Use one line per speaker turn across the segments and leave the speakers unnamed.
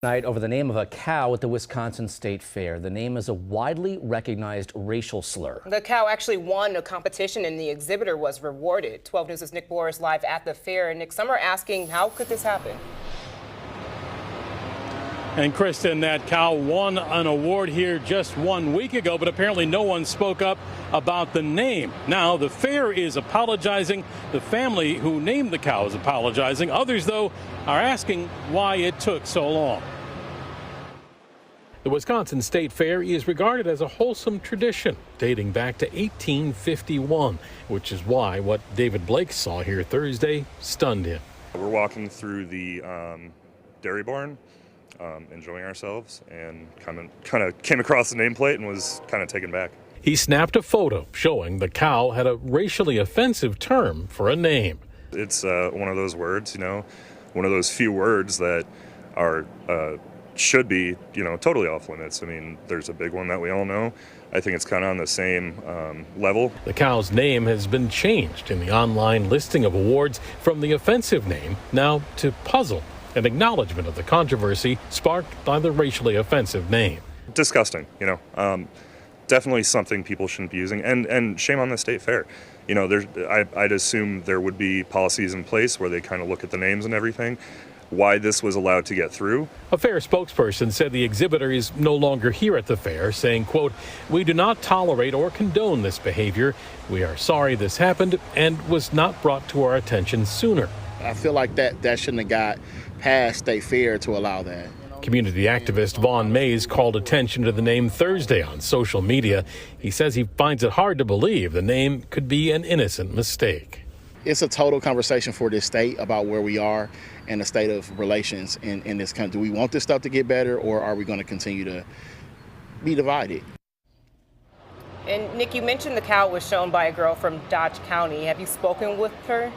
Tonight over the name of a cow at the Wisconsin State Fair. The name is a widely recognized racial slur.
The cow actually won a competition and the exhibitor was rewarded. 12 News' Nick Bohr is live at the fair. Nick, some are asking, how could this happen?
And Kristen, that cow won an award here just 1 week ago, but apparently no one spoke up about the name. Now the fair is apologizing. The family who named the cow is apologizing. Others, though, are asking why it took so long. The Wisconsin State Fair is regarded as a wholesome tradition dating back to 1851, which is why what David Blake saw here Thursday stunned him.
We're walking through the dairy barn, enjoying ourselves, and kind of came across the nameplate and was kind of taken back.
He snapped a photo showing the cow had a racially offensive term for a name.
It's one of those words, one of those few words that are should be, totally off limits. I mean, there's a big one that we all know. I think it's kind of on the same level.
The cow's name has been changed in the online listing of awards from the offensive name now to puzzle, an acknowledgement of the controversy sparked by the racially offensive name.
Disgusting, definitely something people shouldn't be using, and shame on the state fair. I'd assume there would be policies in place where they kind of look at the names and everything. Why this was allowed to get through.
A fair spokesperson said the exhibitor is no longer here at the fair, saying, quote, "We do not tolerate or condone this behavior. We are sorry this happened and was not brought to our attention sooner."
I feel like that shouldn't have got past State Fair to allow that.
Community activist Vaughn Mays called attention to the name Thursday on social media. He says he finds it hard to believe the name could be an innocent mistake.
It's a total conversation for this state about where we are and the state of relations in this country. Do we want this stuff to get better, or are we going to continue to be divided?
And Nick, you mentioned the cow was shown by a girl from Dodge County. Have you spoken with her?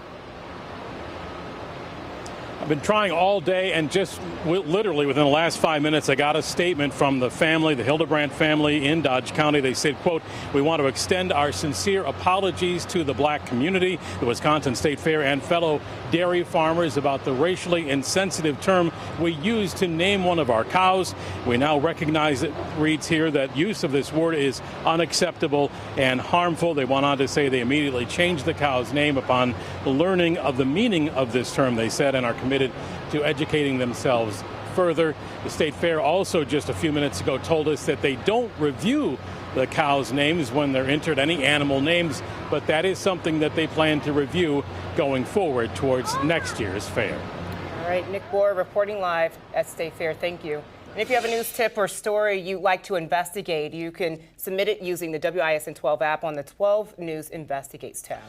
I've been trying all day, and just literally within the last 5 minutes, I got a statement from the family, the Hildebrandt family in Dodge County. They said, quote, "We want to extend our sincere apologies to the black community, the Wisconsin State Fair, and fellow dairy farmers about the racially insensitive term we used to name one of our cows. We now recognize," it reads here, "that use of this word is unacceptable and harmful." They went on to say they immediately changed the cow's name upon learning of the meaning of this term, they said, and are committed to educating themselves further. The State Fair also just a few minutes ago told us that they don't review the cows' names when they're entered, any animal names, but that is something that they plan to review going forward towards next year's fair.
All right, Nick Bohr reporting live at State Fair. Thank you. And if you have a news tip or story you'd like to investigate, you can submit it using the WISN 12 app on the 12 News Investigates tab.